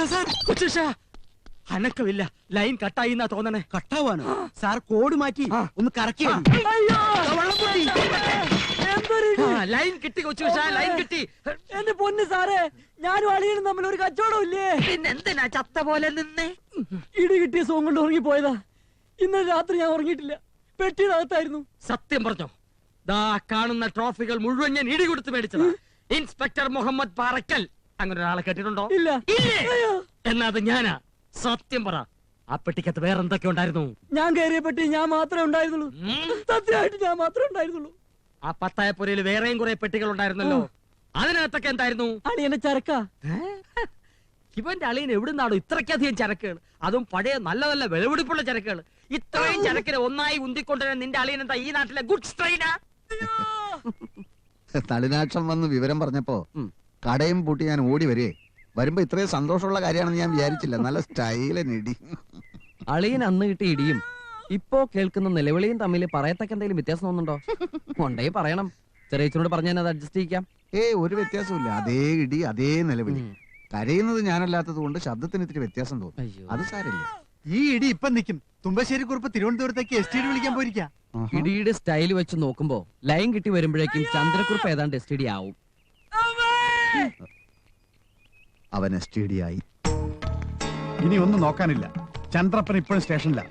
എന്താ sir? അനക്കമില്ല, line കട്ടായി എന്നാ തോന്നണേ. കട്ടാവാനോ സാർ? കോഡ് മാറ്റി ഒന്ന് കറക്കി. ലൈൻ കിട്ടി കൊച്ചുഷ, ലൈൻ കിട്ടി. എന്റെ പൊന്ന് സാറേ, ഞാനും അളിയനും തമ്മിൽ ഒരു കച്ചവടം ഇല്ലേ? പിന്നെന്തിനാ ചത്ത പോലെ നിന്നേ? ഇടി കിട്ടിയ സോം കൊണ്ട് ഉറങ്ങിപ്പോയതാ. ഇന്നലെ രാത്രി ഞാൻ ഉറങ്ങിയിട്ടില്ല, പെട്ടിയുടെ അകത്തായിരുന്നു. സത്യം പറഞ്ഞോ? ദാ കാണുന്ന ട്രോഫികൾ മുഴുവൻ ഞാൻ ഇടി കൊടുത്ത് മേടിച്ചതാ. ഇൻസ്പെക്ടർ മുഹമ്മദ് പാറക്കൽ, അങ്ങനെ ഒരാളെ കേട്ടിട്ടുണ്ടോ? ഇല്ല. എന്നാ അത് ഞാനാ. സത്യം പറ, ആ പെട്ടിക്കകത്ത് വേറെ എന്തൊക്കെ ഉണ്ടായിരുന്നു? ഞാൻ കയറിയ പെട്ടി ഞാൻ മാത്രമേ ഉണ്ടായിരുന്നുള്ളൂ. സത്യമായിട്ട് ഞാൻ മാത്രമേ ഉണ്ടായിരുന്നുള്ളൂ. ആ പത്തായപ്പുരയിൽ വേറെയും കുറെ പെട്ടികൾ ഉണ്ടായിരുന്നല്ലോ, അതിനകത്തൊക്കെ എന്തായിരുന്നു? അളിയനെ ചരക്ക. ഇവന്റെ അളിയൻ എവിടുന്നാണോ ഇത്രയ്ക്കധികം ചരക്കുകൾ? അതും പഴയ നല്ല നല്ല വിളവെടുപ്പുള്ള ചരക്കുകൾ. ഇത്രയും ചരക്കിനെ ഒന്നായി ഉന്തിക്കൊണ്ടുവരാൻ നിന്റെ അളിയൻ എന്താ ഈ നാട്ടിലെ ഗുഡ്സ് ട്രെയിനാ? തളിനാക്ഷം വന്ന് വിവരം പറഞ്ഞപ്പോ കടയും പൂട്ടി ഞാൻ ഓടി വരേ. വരുമ്പോ ഇത്രയും സന്തോഷമുള്ള കാര്യമാണെന്ന് ഞാൻ വിചാരിച്ചില്ല. നല്ല സ്റ്റൈലിനിടി. അളിയൻ അന്ന് കിട്ടിയ ഇടിയും ഇപ്പോ കേൾക്കുന്ന നിലവിളിയും തമ്മിൽ പറയത്തക്ക എന്തെങ്കിലും വ്യത്യാസം തോന്നുന്നുണ്ടോ? കൊണ്ടേ പറയണം. ചെറിയച്ചനോട് പറഞ്ഞാൽ അത് അഡ്ജസ്റ്റ് ചെയ്യിക്കാം. ഒരു വ്യത്യാസമില്ല. അതേ ഇടി, അതേ നിലവിളി. കരയുന്നത് ഞാനല്ലാത്തത് കൊണ്ട് ശബ്ദത്തിന് ഇത്തിരി വ്യത്യാസം തോന്നും. അത് സാരില്ല. ഈ ഇടി ഇപ്പൊ നിൽക്കും. തുമ്പശ്ശേരി കുറിപ്പ് തിരുവനന്തപുരത്തേക്ക് STD വിളിക്കാൻ പോയിരിക്കാ. ഇടിയുടെ സ്റ്റൈൽ വെച്ച് നോക്കുമ്പോ ലൈൻ കിട്ടി വരുമ്പോഴേക്കും ചന്ദ്രക്കുറിപ്പ് ഏതാണ്ട് STD ആവും. അവൻ STD ആയി. ഇനി ഒന്നും നോക്കാനില്ല. ചന്ദ്രപ്പൻ ഇപ്പോഴും സ്റ്റേഷനില്ല.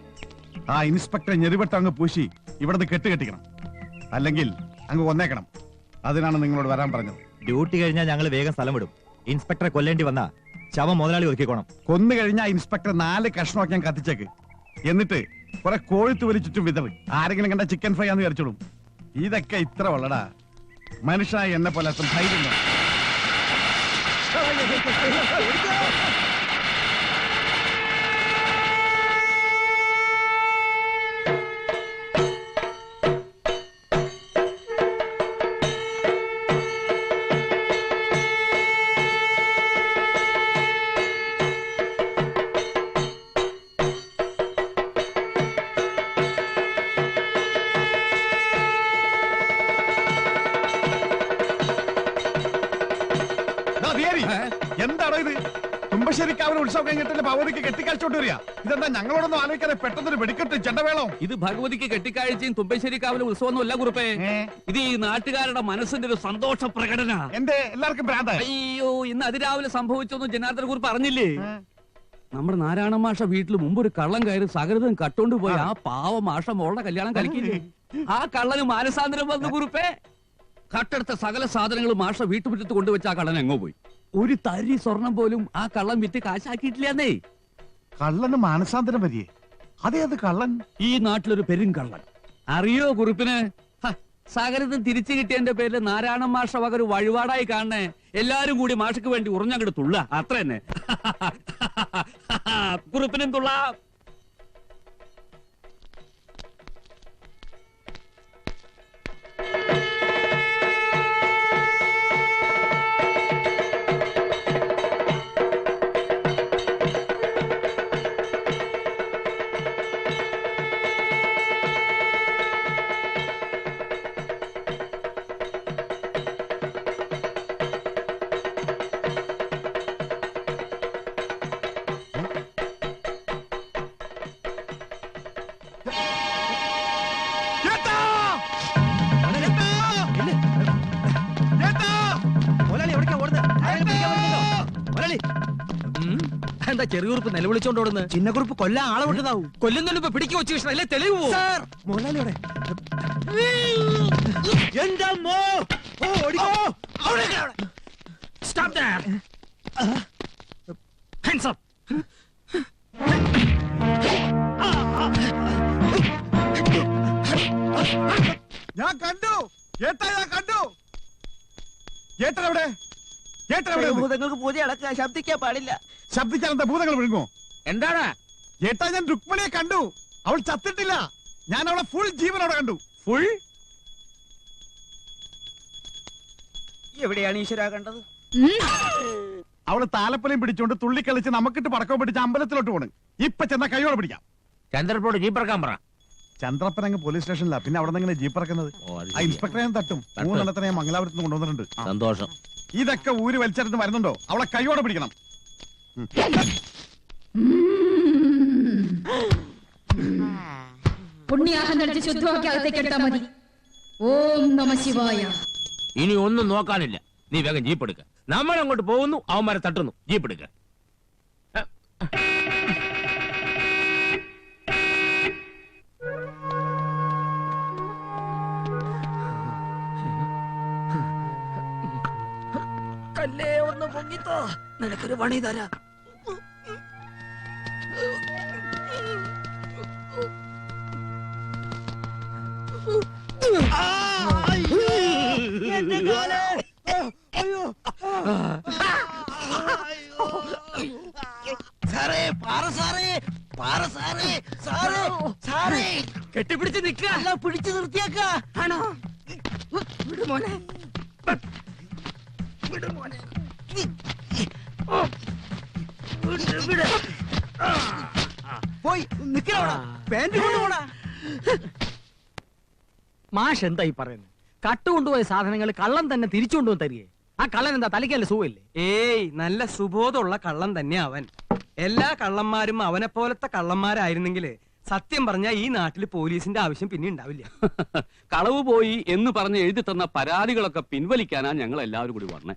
ആ ഇൻസ്പെക്ടറെ ഞെരിവട്ടം അങ്ങ് പൂശി ഇവിടുന്ന് കെട്ടിക്കണം. അല്ലെങ്കിൽ അങ്ങ് കൊന്നേക്കണം. അതിനാണ് നിങ്ങളോട് വരാൻ പറഞ്ഞത്. ഡ്യൂട്ടി കഴിഞ്ഞാൽ ഞങ്ങൾ വേഗം സ്ഥലം വിടും. ഇൻസ്പെക്ടറെ കൊല്ലേണ്ടി വന്നാ ശവം മുതലാളി ഒതുക്കിക്കോണം. കൊന്നു കഴിഞ്ഞാൽ ഇൻസ്പെക്ടർ 4 കഷ്ണമൊക്കെ ഞാൻ കത്തിച്ചേക്ക്. എന്നിട്ട് കുറെ കോഴിത്ത് വലി ചുറ്റും വിതറി. ആരെങ്കിലും കണ്ട ചിക്കൻ ഫ്രൈ ആന്ന് വിചാരിച്ചോളും. ഇതൊക്കെ ഇത്ര ഉള്ളടാ. മനുഷ്യനായി എന്നെ പോലെ അത്ര ധൈര്യം. എന്താണോ ഇത്? തുമ്പശ്ശേരിക്കാവിലെ ഉത്സവം കഴിഞ്ഞിട്ട് ഭഗവതിക്ക് കെട്ടിക്കാഴ്ചോട്ട് വരിക. ഇതെന്താ ഞങ്ങളോടൊന്നും ആലോചിക്കാതെ പെട്ടെന്നൊരു വെടിക്കെട്ട് ചെണ്ടവേളോ? ഇത് ഭഗവതിക്ക് കെട്ടിക്കാഴ്ചയും തുമ്പശ്ശേരിക്കാവിലെ ഉത്സവമൊന്നുമല്ല കുറിപ്പേ. ഇത് ഈ നാട്ടുകാരുടെ മനസ്സിന്റെ ഒരു സന്തോഷ പ്രകടന. എന്റെ എല്ലാവർക്കും ഭ്രാന്തായി. അയ്യോ, ഇന്ന് അതിരാവിലെ സംഭവിച്ചൊന്നും ജനാർദ്ദന കുറിപ്പ് അറിഞ്ഞില്ലേ? നമ്മുടെ നാരായണ മാഷ വീട്ടിൽ മുമ്പ് ഒരു കള്ളം കയറി സകൃതം കട്ടോണ്ട് പോയി ആ പാവ മാഷ മോളുടെ കല്യാണം കളിക്കില്ലേ? ആ കള്ളന് മാനസാന്തരം വന്നു കുറിപ്പേ. കട്ടെടുത്ത സകല സാധനങ്ങളും മാഷ വീട്ടുമുറ്റത്ത് കൊണ്ടുവച്ച ആ കള്ളൻ എങ്ങോ പോയി. ഒരു തരി സ്വർണം പോലും ആ കള്ളൻ വിറ്റ് കാശാക്കിയിട്ടില്ലെന്നേ. കള്ളന് മാനസാന്തരം വരികയെ? അതേ, അത് കള്ളൻ ഈ നാട്ടിലൊരു പെരും കള്ളൻ. അറിയോ കുറിപ്പിന്? സകലത്തും തിരിച്ചു കിട്ടിയതിന്റെ പേരിൽ നാരായണ മാഷ വക ഒരു വഴിപാടായി കാണണേ. എല്ലാരും കൂടി മാഷക്ക് വേണ്ടി ഉറഞ്ഞങ്ങോട്ട് തുള്ള, അത്ര തന്നെ. കുറിപ്പിനും തുള്ളാം. എന്താ ചെറിയുറുപ്പ് നിലവിളിച്ചോണ്ട് ഓടുന്നത്? ചിന്നക്കുറിപ്പ് കൊല്ലാൻ ആളെ വിട്ടതാവും. കൊല്ലുന്നതിന് പിടിച്ചു വെച്ചു കൃഷ്ണ, അല്ലേ തെളിവ് പോവും. മുതലാളിയോടെ Stop there! Hands up! ഞാൻ കണ്ടു. ഞാൻ കണ്ടു. ഭൂതങ്ങൾക്ക് പൂജ അടക്കുക, ശബ്ദിക്കാൻ പാടില്ല. ശബ്ദിച്ചാൽ എന്താ ഭൂതങ്ങൾ വിഴുങ്ങോ? എന്താണ് ഏട്ടാ, ഞാൻ രുക്മിണിയെ കണ്ടു. അവൾ ചത്തിട്ടില്ല. ഞാൻ അവളെ ഫുൾ ജീവനോടെ കണ്ടു. ഫുൾ? എവിടെയാണ് ഈശ്വര കണ്ടത്? അവള് താലപ്പൊലിയും പിടിച്ചോണ്ട് തുള്ളിക്കളിച്ച് നമുക്കിട്ട് പടക്കം പിടിച്ച് അമ്പലത്തിലോട്ട് പോണ്. ഇപ്പൊ ചെന്ന കൈയോടെ പിടിക്കാം. ചന്ദ്രപ്പോട് ജീപ്പറക്കാൻ പറ. ചന്ദ്രപ്പൻ അങ്ങ് പോലീസ് സ്റ്റേഷനിലാ. പിന്നെ അവിടെ നിന്ന് ജീപ്പ് ഇറക്കുന്നത്. ആ ഇൻസ്പെക്ടറെ ഞാൻ തട്ടും. 3 എണ്ണത്തിനെ ഞാൻ മംഗലാപുരത്ത് കൊണ്ടുവന്നിട്ടുണ്ട്. സന്തോഷം. ഇതൊക്കെ ഊര് വലിച്ചെടുത്ത് വരുന്നുണ്ടോ? അവളെ കൈയോടെ പിടിക്കണം. പുണ്യാഹം നടിച്ച് ശുദ്ധമാക്കി അകത്തേക്ക് എടുത്താൽ മതി. ഓം നമ ശിവായ. ഇനി ഒന്നും നോക്കാനില്ല, നീ വേഗം ജീപ്പ് എടുക്ക. നമ്മൾ അങ്ങോട്ട് പോകുന്നു, അവന്മാരെ തട്ടുന്നു. ജീപ്പ് എടുക്ക. കല്ലേ ഒന്ന് പൊങ്ങിത്തോ, നിനക്കൊരു പണി തരാം. കെട്ടിപ്പിടിച്ച് നിൽക്കുക, പിടിച്ചു നിർത്തിയാക്ക. ആണോ? വിട് മോനെ, വിട് മോനെ, വിട്. പോയി നിക്കണോടാ, പാന്റ് കൊണ്ടുപോടാ. മാഷ് എന്തായി പറയുന്നത്? കട്ടുകൊണ്ടുപോയ സാധനങ്ങൾ കള്ളം തന്നെ തിരിച്ചു കൊണ്ടുവന്ന് തരികയെ? ആ കള്ളൻ എന്താ തലയ്ക്കല്ല സുഖമില്ലേ? ഏയ്, നല്ല സുബോധമുള്ള കള്ളൻ തന്നെ അവൻ. എല്ലാ കള്ളന്മാരും അവനെ പോലത്തെ കള്ളന്മാരായിരുന്നെങ്കിൽ സത്യം പറഞ്ഞ ഈ നാട്ടിൽ പോലീസിന്റെ ആവശ്യം പിന്നെ ഉണ്ടാവില്ല. കളവ് പോയി എന്ന് പറഞ്ഞ് എഴുതി തന്ന പരാതികളൊക്കെ പിൻവലിക്കാനാ ഞങ്ങൾ എല്ലാവരും കൂടി പറഞ്ഞേ.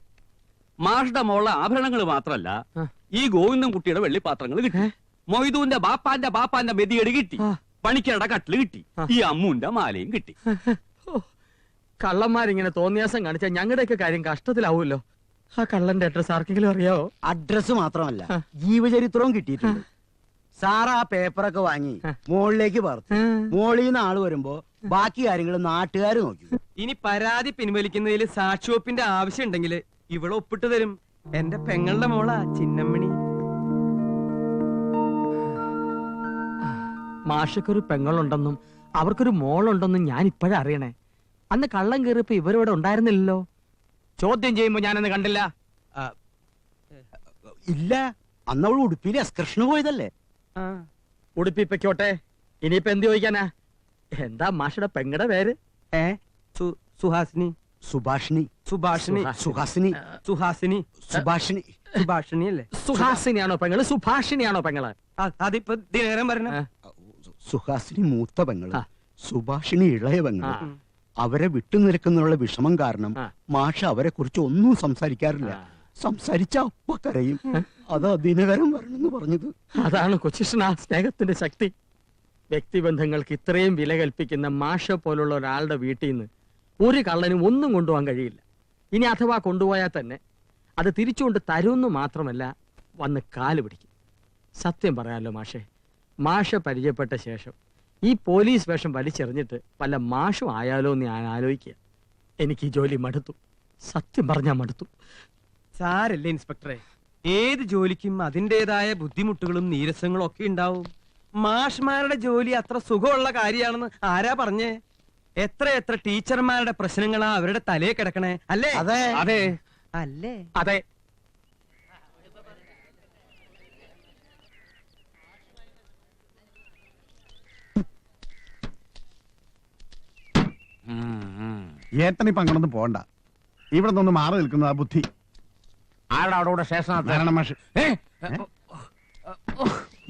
മാഷുടെ മോളുടെ ആഭരണങ്ങൾ മാത്രല്ല, ഈ ഗോവിന്ദൻ കുട്ടിയുടെ വെള്ളിപ്പാത്രങ്ങൾ കിട്ടി, മൊയ്തുവിന്റെ ബാപ്പാന്റെ മെതിയടി കിട്ടി, പണിക്കരുടെ കട്ടില് കിട്ടി, ഈ അമ്മുന്റെ മാലയും കിട്ടി. കള്ളന്മാരിങ്ങനെ തോന്നിയാസം കാണിച്ചാൽ ഞങ്ങളുടെയൊക്കെ കാര്യം കഷ്ടത്തിലാവുമല്ലോ. ആ കള്ളന്റെ അഡ്രസ് ആർക്കെങ്കിലും അറിയാവോ? അഡ്രസ് മാത്രമല്ല, ജീവചരിത്രവും കിട്ടിയിട്ടുണ്ട്. സാർ ആ പേപ്പറൊക്കെ വാങ്ങി മോളിലേക്ക് പകർത്തി, മോളിൽ നിന്ന് ആള് വരുമ്പോ ബാക്കി കാര്യങ്ങൾ നാട്ടുകാർ നോക്കി. ഇനി പരാതി പിൻവലിക്കുന്നതിൽ സാക്ഷിവെപ്പിന്റെ ആവശ്യം ഉണ്ടെങ്കിൽ ഇവളെ ഒപ്പിട്ട് തരും. എന്റെ പെങ്ങളുടെ മോളാ ചിന്നമ്മണി. മാഷക്കൊരു പെങ്ങളുണ്ടെന്നും അവർക്കൊരു മോളുണ്ടെന്നും ഞാൻ ഇപ്പോഴാ അറിയണേ. അന്ന് കള്ളം കയറിയപ്പോ ഇവരിവിടെ ഉണ്ടായിരുന്നില്ലല്ലോ. ചോദ്യം ചെയ്യുമ്പോ ഞാനന്ന് കണ്ടില്ല. ഇല്ല, അന്നവൾ ഉടുപ്പിയിൽ എക്സ്കർഷന് പോയതല്ലേ. ഉടുപ്പിപ്പൊക്കോട്ടെ, ഇനിയിപ്പോ എന്ത് ചോദിക്കാനാ? എന്താ മാഷയുടെ പെങ്ങടെ പേര്? സുഹാസിനി. സുഭാഷിണി. സുഭാഷിണി. സുഹാസിനി. സുഹാസിനി. സുഭാഷിണി. സുഭാഷിണി അല്ലേ? സുഹാസിനിയാണോ പെങ്ങള്, സുഭാഷിണിയാണോ പെങ്ങള്? അതിപ്പോ ദിനേരം പറഞ്ഞ സുഹാസിനി മൂത്ത പെങ്ങള്, സുഭാഷിണി ഇളയ പെങ്ങള്. അവരെ വിട്ടുനിൽക്കുന്നുള്ള വിഷമം കാരണം മാഷ അവരെ കുറിച്ച് ഒന്നും സംസാരിക്കാറില്ല. സംസാരിച്ച അപ്പ കരയും. അതാ ദിനകരം വരണമെന്ന് പറഞ്ഞത്. അതാണ് കൊച്ചിഷ്ണ സ്നേഹത്തിന്റെ ശക്തി. വ്യക്തിബന്ധങ്ങൾക്ക് ഇത്രയും വില കൽപ്പിക്കുന്ന മാഷ പോലുള്ള ഒരാളുടെ വീട്ടിൽ നിന്ന് ഒരു കള്ളനും ഒന്നും കൊണ്ടുപോകാൻ കഴിയില്ല. ഇനി അഥവാ കൊണ്ടുപോയാൽ തന്നെ അത് തിരിച്ചുകൊണ്ട് തരുമെന്ന് മാത്രമല്ല, വന്ന് കാല് പിടിക്കും. സത്യം പറയാമല്ലോ മാഷെ, മാഷ പരിചയപ്പെട്ട ശേഷം ഈ പോലീസ് വേഷം വലിച്ചെറിഞ്ഞിട്ട് വല്ല മാഷും ആയാലോ എന്ന് ഞാൻ ആലോചിക്കുക. എനിക്ക് ഈ ജോലി മടുത്തു, സത്യം പറഞ്ഞാൽ മടുത്തു. സാരല്ലേ ഇൻസ്പെക്ടറെ, ഏത് ജോലിക്കും അതിൻ്റെതായ ബുദ്ധിമുട്ടുകളും നീരസങ്ങളും ഒക്കെ ഉണ്ടാവും. മാഷ്മാരുടെ ജോലി അത്ര സുഖമുള്ള കാര്യമാണെന്ന് ആരാ പറഞ്ഞേ? എത്ര ടീച്ചർമാരുടെ പ്രശ്നങ്ങളാ അവരുടെ തലയെ കിടക്കണേ, അല്ലേ? അതെ അതെ അല്ലേ? അതെ. ഏട്ടനിപ്പോ അങ്ങനൊന്നും പോണ്ട. ഇവിടെ നിന്ന് മാറി നിൽക്കുന്ന ബുദ്ധി.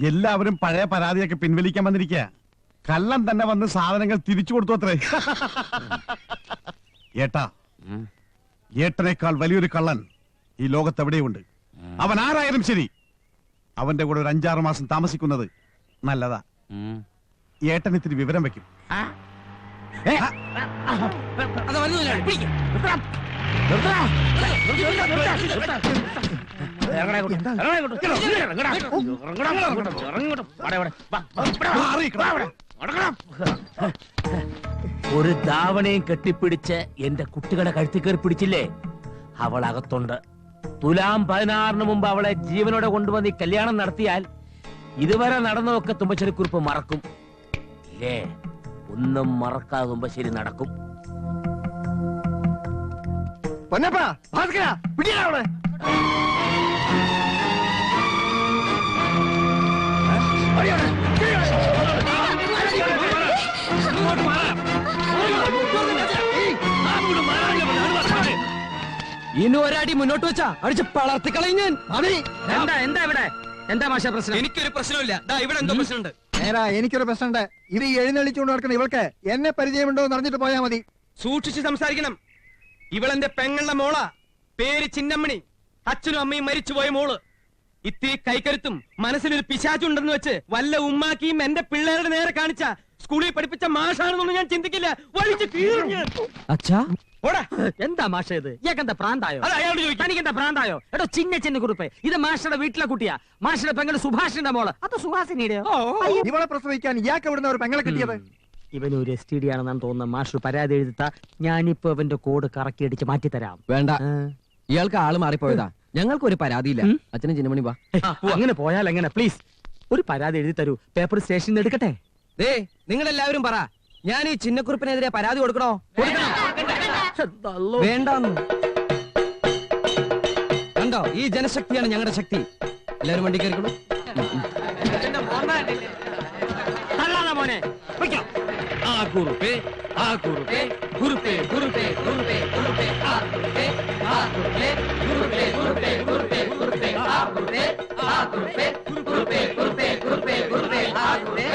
എല്ലാവരും പഴയ പരാതിയൊക്കെ പിൻവലിക്കാൻ വന്നിരിക്കുക. കള്ളൻ തന്നെ വന്ന് സാധനങ്ങൾ തിരിച്ചു കൊടുത്തു അത്രേ. ഏട്ടാ, ഏട്ടനേക്കാൾ വലിയൊരു കള്ളൻ ഈ ലോകത്ത് എവിടെയുണ്ട്. അവൻ ആരായാലും ശരി, അവന്റെ കൂടെ ഒരു 5-6 മാസം താമസിക്കുന്നത് നല്ലതാ. ഏട്ടൻ ഇത്തിരി വിവരം വെക്കും. ഒരു ധാവണയും കെട്ടിപ്പിടിച്ച് എന്റെ കുട്ടികളെ കഴുത്തി കയറി പിടിച്ചില്ലേ? അവൾ അകത്തുണ്ട്. തുലാം 16 മുമ്പ് അവളെ ജീവനോടെ കൊണ്ടുവന്ന് ഈ കല്യാണം നടത്തിയാൽ ഇതുവരെ നടന്നതൊക്കെ തുമ്പശ്ശേരിക്കുറിപ്പ് മറക്കും. ഇല്ലേ? ഒന്നും മറക്കാതെ തുമ്പശ്ശേരി നടക്കും. ഇനി ഒരടി മുന്നോട്ട് വെച്ചാ അടിച്ച് പളർത്തിക്കളയും ഞാൻ. എന്താ എന്താ ഇവിടെ എന്താ മാഷ പ്രശ്നം? എനിക്കൊരു പ്രശ്നമില്ല. ഇവിടെ എന്തോ പ്രശ്നമുണ്ട്. നേരാ, എനിക്കൊരു പ്രശ്നമുണ്ട്. ഇത് ഈ എഴുന്നള്ളിച്ചുകൊണ്ട് നടക്കുന്ന ഇവൾക്ക് എന്നെ പരിചയമുണ്ടോ എന്ന് അറിഞ്ഞിട്ട് പോയാ മതി. സൂക്ഷിച്ച് സംസാരിക്കണം. ഇവളെന്റെ പെങ്ങളുടെ മോളാ. പേര് ചിന്നമ്മണി. അച്ഛനും അമ്മയും മരിച്ചുപോയ മോള്. ഇത്തിരി കൈക്കരുത്തും മനസ്സിലൊരു പിശാചുണ്ടെന്ന് വെച്ച് വല്ല ഉമ്മാക്കിയും എന്റെ പിള്ളേരുടെ നേരെ കാണിച്ച സ്കൂളിൽ പഠിപ്പിച്ച മാഷാണെന്നൊന്നും ഞാൻ ചിന്തിക്കില്ല. വലിച്ചു കീറും ഞാൻ. അച്ഛാ എന്താ മാഷ ഇത്? ഇയാൾക്കെന്താ പ്രാന്തായോ? അത് അയാളോട് ചോദിക്കാം. എനിക്കെന്താ പ്രാന്തായോ? എടോ ചിന്ന കുറിപ്പ്, ഇത് മാഷയുടെ വീട്ടിലെ കുട്ടിയാ. മാഷയുടെ പെങ്ങള് സുഭാഷിന്റെ മോള്. അത് സുഹാസിനിയുടെയോ? ഇവളെ പ്രസവിക്കാൻ ഇയാൾക്ക് എവിടുന്ന ഒരു പെങ്ങളെ കിട്ടിയത്? ഇവന് ഒരു STD ആണെന്നാണ് തോന്നുന്നത്. മാഷ് പരാതി എഴുതിത്ത ഞാനിപ്പോ അവന്റെ കോഡ് കറക്കി അടിച്ച് മാറ്റിത്തരാം. വേണ്ട, ഇയാൾക്ക് ആള് മാറിപ്പോയതാ. ഞങ്ങൾക്ക് ഒരു പരാതിയില്ല. അച്ഛനും ചിന്നമണി വാ. അങ്ങനെ പോയാൽ എങ്ങനെ? പ്ലീസ് ഒരു പരാതി എഴുതി തരൂ. പേപ്പർ സ്റ്റേഷനിൽ നിന്ന് എടുക്കട്ടെ. നിങ്ങളെല്ലാവരും പറ, ഞാൻ ഈ ചിന്നക്കുറിപ്പിനെതിരെ പരാതി കൊടുക്കണോ? വേണ്ടെന്ന്. കണ്ടോ, ഈ ജനശക്തിയാണ് ഞങ്ങളുടെ ശക്തി. എല്ലാവരും വണ്ടി കയറിക്കോളൂ. മോനെ ആ കുറുപ്പേ, ആ കുറുപ്പേ, കുറുപ്പേ, കുറുപ്പേ, കുറുപ്പേ, കുറുപ്പേ, ആ കുറുപ്പേ, ആ കുറുപ്പേ, കുറുപ്പേ, കുറുപ്പേ, കുറുപ്പേ, കുറുപ്പേ, ആ കുറുപ്പേ, ആ കുറുപ്പേ, കുറുപ്പേ, കുറുപ്പേ, കുറുപ്പേ, കുറുപ്പേ, ആ കുറുപ്പേ,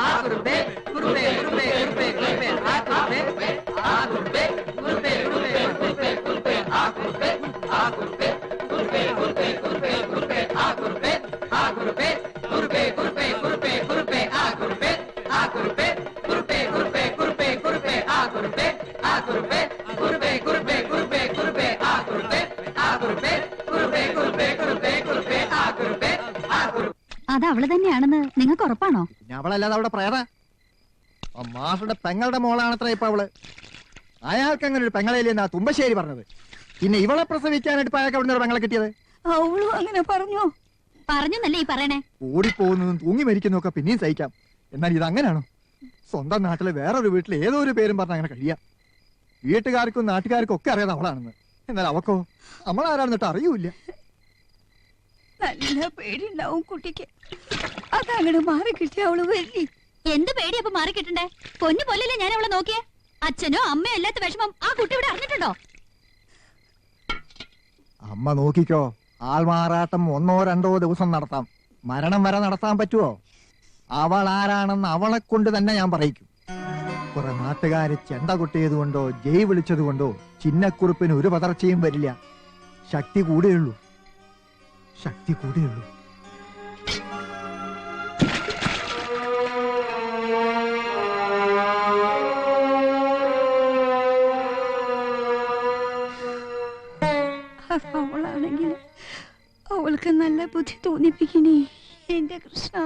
ആ കുറുപ്പേ, കുറുപ്പേ, കുറുപ്പേ, കുറുപ്പേ, കുറുപ്പേ, ആ കുറുപ്പേ, ആ കുറുപ്പേ, കുറുപ്പേ, കുറുപ്പേ, കുറുപ്പേ, കുറുപ്പേ, ആ കുറുപ്പേ, ആ കുറുപ്പേ, കുറുപ്പേ, കുറുപ്പേ, കുറുപ്പേ, കുറുപ്പേ, ആ കുറുപ്പേ, ആ കുറുപ്പേ, കുറുപ്പേ, കുറുപ്പേ, കുറുപ്പേ, കുറുപ്പേ, ആ കുറുപ്പേ, ആ കുറുപ്പേ, കുറുപ്പേ, കുറുപ്പേ, കുറുപ്പേ, കുറുപ്പേ, ആ കുറുപ്പേ, ആ കുറുപ്പേ, കുറുപ്പേ, കുറുപ്പേ, കുറുപ്പേ, കുറുപ്പേ, ആ കുറുപ്പേ, ആ കുറുപ്പേ, കുറുപ്പേ, കുറുപ്പേ, കുറുപ്പേ, കുറുപ്പേ, ആ കുറുപ്പേ, ആ കുറുപ്പേ. അത് അവള് തന്നെയാണെന്ന് നിങ്ങൾക്ക് ഉറപ്പാണോ? പിന്നെ അവളല്ലാതെ അവിടെ പ്രേത മാഷയുടെ പെങ്ങളുടെ മോളാണത്ര ഇപ്പൊ അവള്. അയാൾക്ക് അങ്ങനെ ഒരു പെങ്ങളയില്ലെന്നാ തുമ്പശ്ശേരി പറഞ്ഞത്. പിന്നെ ഇവളെ പ്രസവിക്കാനായിട്ട് ഇപ്പൊ അയാൾക്ക് അവിടെ ഒരു പെങ്ങളെ കിട്ടിയത്? അവളും അങ്ങനെ പറഞ്ഞു. പറഞ്ഞല്ലേ ഈ പറയണേ? ഓടിപ്പോകുന്നതും തൂങ്ങി മരിക്കുന്നതും ഒക്കെ പിന്നെയും സഹിക്കാം. എന്നാൽ ഇതങ്ങനെയാണോ? സ്വന്തം നാട്ടിലെ വേറൊരു വീട്ടിൽ ഏതോ ഒരു പേരും പറഞ്ഞ അങ്ങനെ കഴിയാം. വീട്ടുകാർക്കും നാട്ടുകാർക്കും ഒക്കെ അറിയാതെ അവളാണെന്ന്. എന്നാൽ അവക്കോ നമ്മളാരാണെന്നിട്ട് അറിയൂല. നല്ല പേടിണ്ടാവും കുട്ടിക്ക്. അതങ്ങട് മാറി കിട്ടിയ അവള് വരി. എന്ത് പേടി അപ്പൊ മാറി കിട്ടണ്ടേ? പൊന്നു പോലല്ലേ ഞാൻ അവളെ നോക്കിയേ. അച്ഛനോ അമ്മയോ അല്ലാത്ത വിഷമം ആ കുട്ടി ഇവിടെ അറിഞ്ഞിട്ടുണ്ടോ? അമ്മ നോക്കിക്കോ, ആൾമാറാട്ടം 1-2 ദിവസം നടത്താം. മരണം വരെ നടത്താൻ പറ്റുമോ? അവൾ ആരാണെന്ന് അവളെ കൊണ്ട് തന്നെ ഞാൻ പറയിക്കും. കുറെ നാട്ടുകാര് ചെണ്ട കൊട്ടിയതുകൊണ്ടോ ജയ് വിളിച്ചതുകൊണ്ടോ ചിന്നക്കുറിപ്പിന് ഒരു പതർച്ചയും വരില്ല. ശക്തി കൂടെയുള്ളൂ, ശക്തി കൂടെയുള്ളൂ. അവളാണെങ്കിൽ അവൾക്ക് നല്ല ബുദ്ധി തോന്നിപ്പിക്കണേ എന്റെ കൃഷ്ണ.